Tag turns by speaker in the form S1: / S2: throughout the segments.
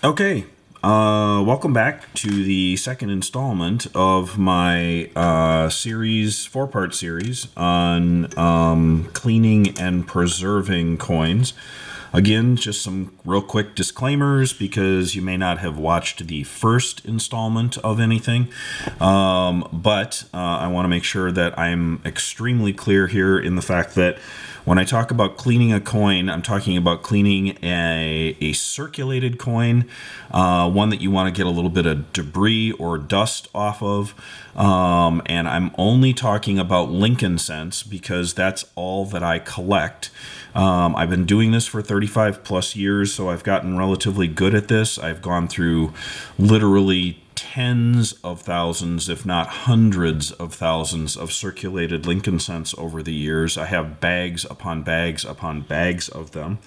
S1: Okay, welcome back to the second installment of my four-part series on cleaning and preserving coins. Again, just some real quick disclaimers because you may not have watched the first installment of anything. But I want to make sure that I'm extremely clear here in the fact that when I talk about cleaning a coin, I'm talking about cleaning a circulated coin, one that you want to get a little bit of debris or dust off of. And I'm only talking about Lincoln cents because that's all that I collect. I've been doing this for 35 plus years, so I've gotten relatively good at this. I've gone through literally tens of thousands, if not hundreds of thousands of circulated Lincoln cents over the years. I have bags upon bags upon bags of them.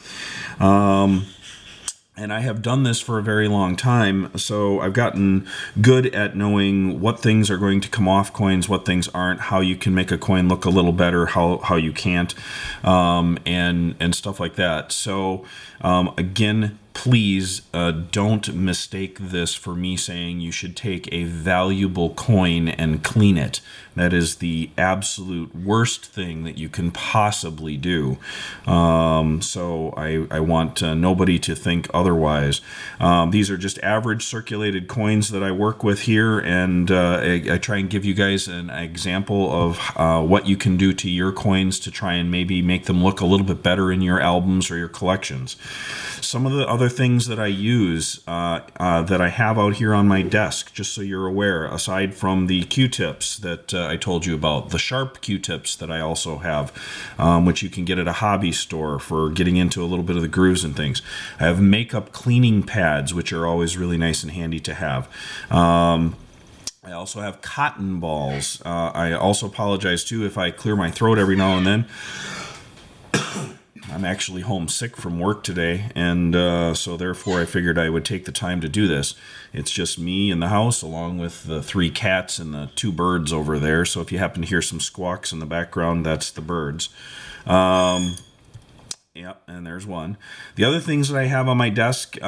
S1: And I have done this for a very long time, so I've gotten good at knowing what things are going to come off coins, what things aren't, how you can make a coin look a little better, how you can't, and stuff like that. So again, please don't mistake this for me saying you should take a valuable coin and clean it. That is the absolute worst thing that you can possibly do. So I want nobody to think otherwise. These are just average circulated coins that I work with here, and I try and give you guys an example of what you can do to your coins to try and maybe make them look a little bit better in your albums or your collections. Some of the other things that I use that I have out here on my desk, just so you're aware, aside from the Q-tips that I told you about, the sharp Q-tips that I also have, which you can get at a hobby store for getting into a little bit of the grooves and things. I have makeup cleaning pads, which are always really nice and handy to have. I also have cotton balls. I also apologize, too, if I clear my throat every now and then. I'm actually homesick from work today, and so therefore I figured I would take the time to do this. It's just me in the house, along with the 3 cats and the 2 birds over there, so if you happen to hear some squawks in the background, that's the birds. Yep, and there's one. The other things that I have on my desk,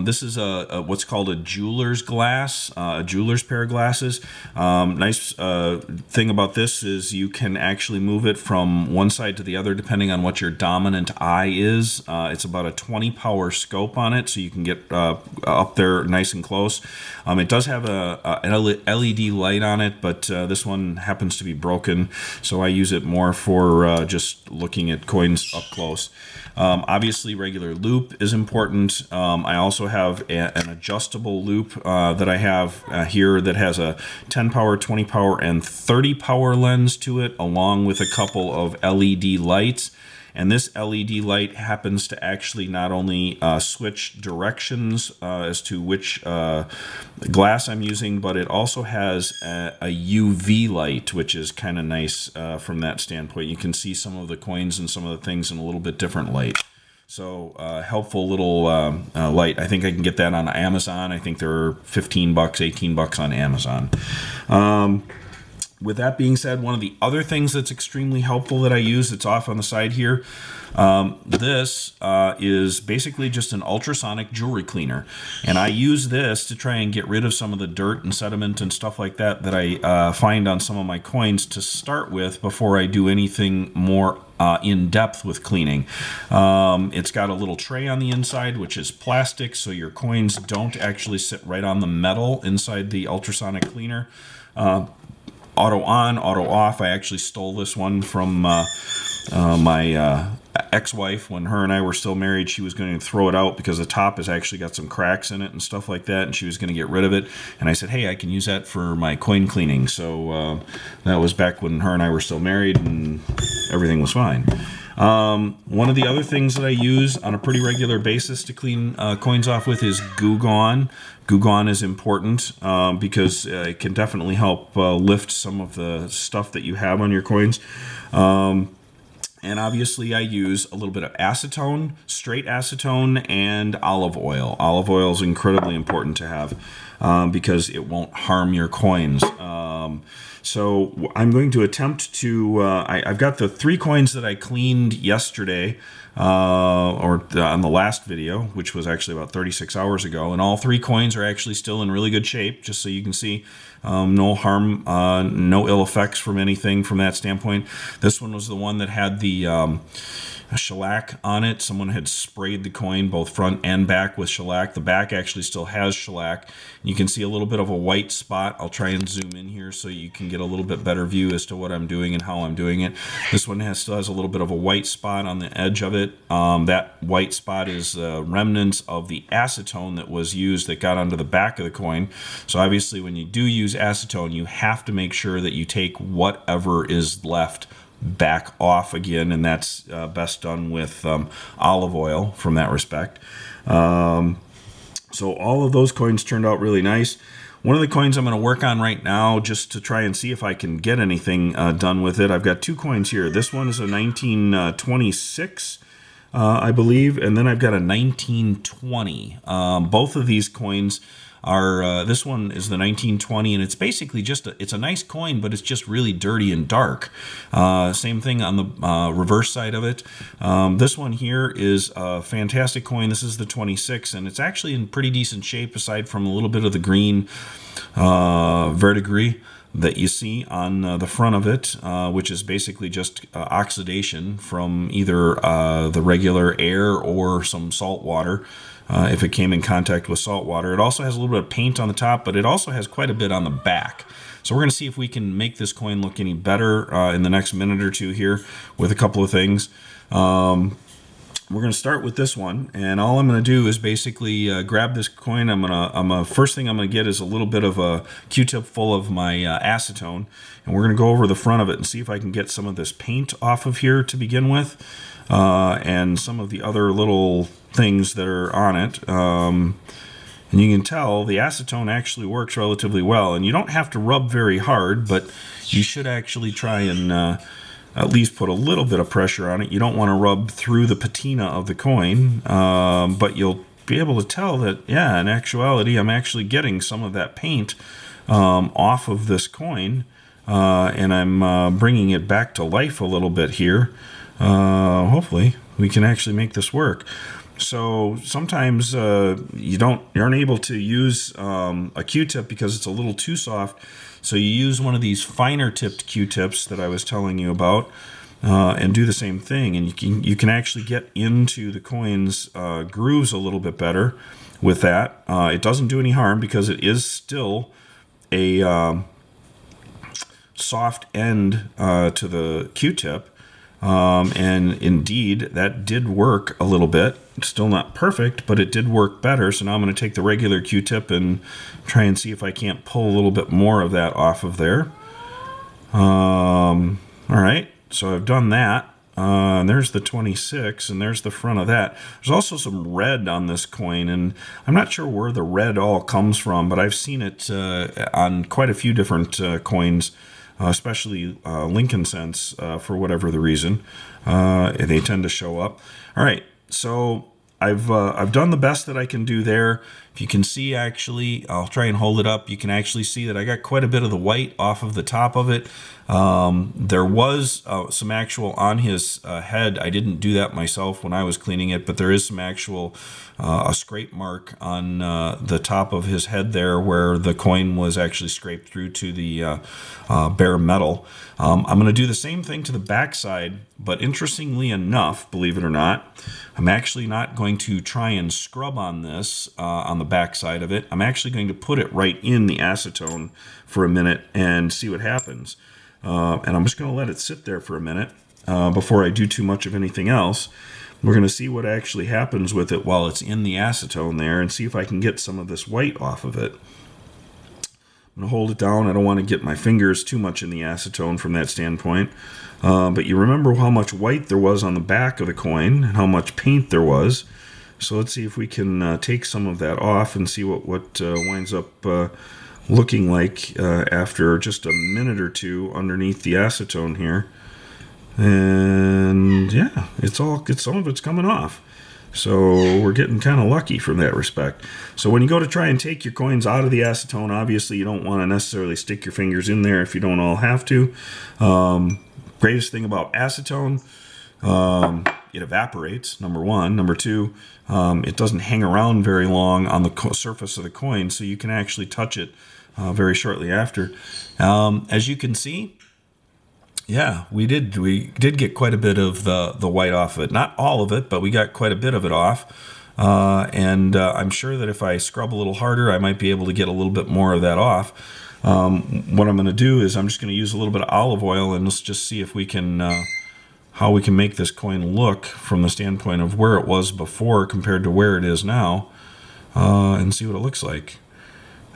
S1: this is a what's called a jeweler's glass, a jeweler's pair of glasses. Nice thing about this is you can actually move it from one side to the other depending on what your dominant eye is. It's about a 20 power scope on it, so you can get up there nice and close. It does have an LED light on it, but this one happens to be broken, so I use it more for just looking at coins up close. Obviously, regular loop is important. I also have an adjustable loop that I have here that has a 10 power, 20 power, and 30 power lens to it, along with a couple of LED lights. And this LED light happens to actually not only switch directions as to which glass I'm using, but it also has a UV light, which is kind of nice from that standpoint. You can see some of the coins and some of the things in a little bit different light. So helpful little light. I think I can get that on Amazon. I think they're $15, $18 on Amazon. With that being said, one of the other things that's extremely helpful that I use, it's off on the side here, this is basically just an ultrasonic jewelry cleaner. And I use this to try and get rid of some of the dirt and sediment and stuff like that that I find on some of my coins to start with before I do anything more in depth with cleaning. It's got a little tray on the inside, which is plastic, so your coins don't actually sit right on the metal inside the ultrasonic cleaner. Auto on, auto off. I actually stole this one from my ex-wife when her and I were still married. She was going to throw it out because the top has actually got some cracks in it and stuff like that, and she was going to get rid of it. And I said, hey, I can use that for my coin cleaning. So that was back when her and I were still married and everything was fine. One of the other things that I use on a pretty regular basis to clean coins off with is Goo Gone. Goo Gone is important because it can definitely help lift some of the stuff that you have on your coins. And obviously I use a little bit of acetone, straight acetone, and olive oil. Olive oil is incredibly important to have because it won't harm your coins. So I'm going to attempt to, I've got the 3 coins that I cleaned yesterday. or on the last video, which was actually about 36 hours ago. And all 3 coins are actually still in really good shape, just so you can see. No harm, no ill effects from anything from that standpoint. This one was the one that had the shellac on it. Someone had sprayed the coin both front and back with shellac. The back actually still has shellac. You can see a little bit of a white spot. I'll try and zoom in here so you can get a little bit better view as to what I'm doing and how I'm doing it. This one still has a little bit of a white spot on the edge of it. That white spot is remnants of the acetone that was used that got onto the back of the coin. So obviously when you do use acetone, you have to make sure that you take whatever is left back off again, and that's best done with olive oil from that respect. So all of those coins turned out really nice. One of the coins I'm going to work on right now just to try and see if I can get anything done with it. I've got 2 coins here. This one is a 1926, I believe, and then I've got a 1920. Both of these coins are, this one is the 1920, and it's basically just, it's a nice coin, but it's just really dirty and dark. Same thing on the reverse side of it. This one here is a fantastic coin. This is the 26, and it's actually in pretty decent shape aside from a little bit of the green verdigris that you see on the front of it, which is basically just oxidation from either the regular air or some salt water. If it came in contact with salt water. It also has a little bit of paint on the top, but it also has quite a bit on the back. So we're going to see if we can make this coin look any better in the next minute or two here with a couple of things. We're going to start with this one, and all I'm going to do is basically grab this coin. First thing I'm going to get is a little bit of a Q-tip full of my acetone, and we're going to go over the front of it and see if I can get some of this paint off of here to begin with, and some of the other little things that are on it. And you can tell the acetone actually works relatively well, and you don't have to rub very hard, but you should actually try and at least put a little bit of pressure on it. You don't want to rub through the patina of the coin, but you'll be able to tell that, yeah, in actuality, I'm actually getting some of that paint off of this coin, and I'm bringing it back to life a little bit here. Hopefully we can actually make this work. So sometimes you aren't able to use a Q-tip because it's a little too soft. So you use one of these finer tipped Q-tips that I was telling you about, and do the same thing. And you can actually get into the coin's grooves a little bit better with that. It doesn't do any harm because it is still a soft end to the Q-tip. And indeed, that did work a little bit. It's still not perfect, but it did work better. So now I'm going to take the regular Q-tip and try and see if I can't pull a little bit more of that off of there. All right, so I've done that. And there's the 26, and there's the front of that. There's also some red on this coin, and I'm not sure where the red all comes from, but I've seen it on quite a few different coins. Especially Lincoln cents, for whatever the reason, they tend to show up. All right, so I've done the best that I can do there. If you can see, actually, I'll try and hold it up. You can actually see that I got quite a bit of the white off of the top of it. There was some actual on his head. I didn't do that myself when I was cleaning it, but there is some actual a scrape mark on the top of his head there where the coin was actually scraped through to the bare metal. I'm going to do the same thing to the back side, but interestingly enough, believe it or not, I'm actually not going to try and scrub on this on the back side of it. I'm actually going to put it right in the acetone for a minute and see what happens. And I'm just going to let it sit there for a minute before I do too much of anything else. We're going to see what actually happens with it while it's in the acetone there and see if I can get some of this white off of it. I'm going to hold it down. I don't want to get my fingers too much in the acetone from that standpoint. But you remember how much white there was on the back of the coin and how much paint there was. So let's see if we can take some of that off and see what winds up looking like after just a minute or two underneath the acetone here. And yeah, some of it's coming off. So we're getting kind of lucky from that respect. So when you go to try and take your coins out of the acetone, obviously you don't want to necessarily stick your fingers in there if you don't all have to. Greatest thing about acetone, it evaporates, number one. Number two, it doesn't hang around very long on the surface of the coin, so you can actually touch it very shortly after. As you can see, yeah, we did get quite a bit of the white off of it. Not all of it, but we got quite a bit of it off. And I'm sure that if I scrub a little harder, I might be able to get a little bit more of that off. What I'm going to do is I'm just going to use a little bit of olive oil, and let's just see if we can how we can make this coin look from the standpoint of where it was before compared to where it is now, and see what it looks like.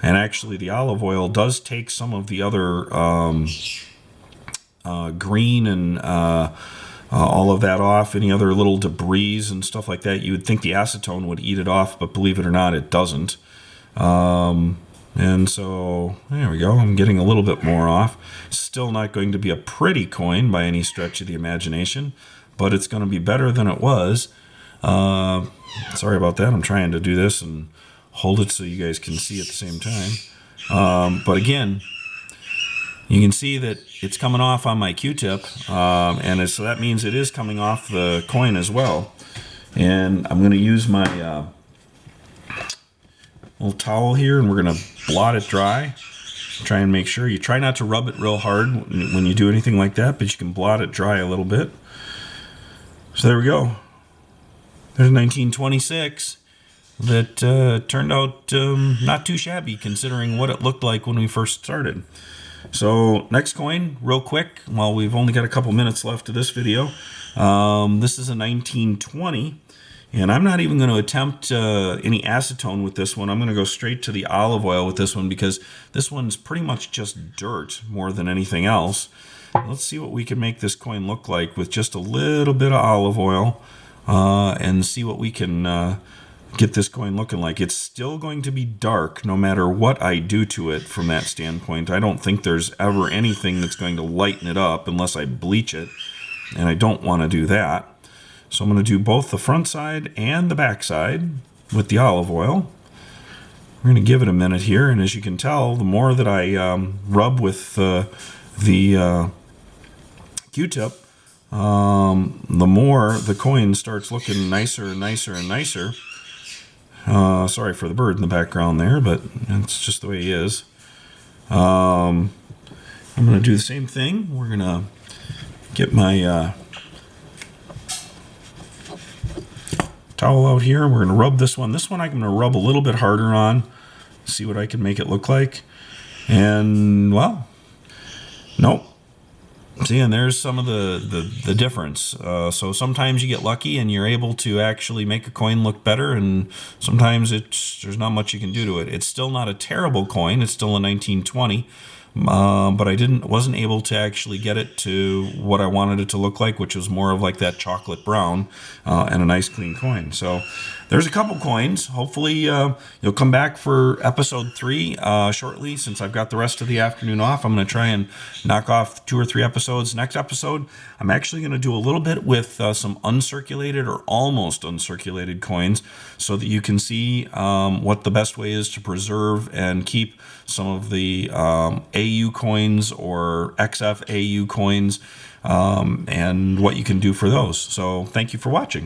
S1: And actually, the olive oil does take some of the other green and all of that off, any other little debris and stuff like that. You would think the acetone would eat it off, but believe it or not, it doesn't. And so there we go. I'm getting a little bit more off. Still not going to be a pretty coin by any stretch of the imagination, but it's going to be better than it was. Sorry about that. I'm trying to do this and hold it so you guys can see at the same time. But again, you can see that it's coming off on my Q-tip, and so that means it is coming off the coin as well. And I'm going to use my little towel here, and we're going to blot it dry. Try and make sure you try not to rub it real hard when you do anything like that, but you can blot it dry a little bit. So there we go. There's 1926 that turned out not too shabby considering what it looked like when we first started. So next coin, real quick, while we've only got a couple minutes left of this video. This is a 1920. And I'm not even going to attempt any acetone with this one. I'm going to go straight to the olive oil with this one because this one's pretty much just dirt more than anything else. Let's see what we can make this coin look like with just a little bit of olive oil and see what we can get this coin looking like. It's still going to be dark no matter what I do to it from that standpoint. I don't think there's ever anything that's going to lighten it up unless I bleach it, and I don't want to do that. So I'm going to do both the front side and the back side with the olive oil. We're going to give it a minute here, and as you can tell, the more that I rub with the Q-tip, the more the coin starts looking nicer and nicer and nicer. Sorry for the bird in the background there, but it's just the way he is. I'm going to do the same thing. We're going to get my towel out here. We're going to rub this one. This one I'm going to rub a little bit harder on, see what I can make it look like. And, well, nope. See, and there's some of the difference. So sometimes you get lucky and you're able to actually make a coin look better, and sometimes there's not much you can do to it. It's still not a terrible coin. It's still a 1920. But I wasn't able to actually get it to what I wanted it to look like, which was more of like that chocolate brown and a nice clean coin. So there's a couple coins. Hopefully you'll come back for episode 3 shortly, since I've got the rest of the afternoon off. I'm going to try and knock off 2 or 3 episodes. Next episode, I'm actually going to do a little bit with some uncirculated or almost uncirculated coins, so that you can see what the best way is to preserve and keep some of the AU coins or XF AU coins, and what you can do for those. So thank you for watching.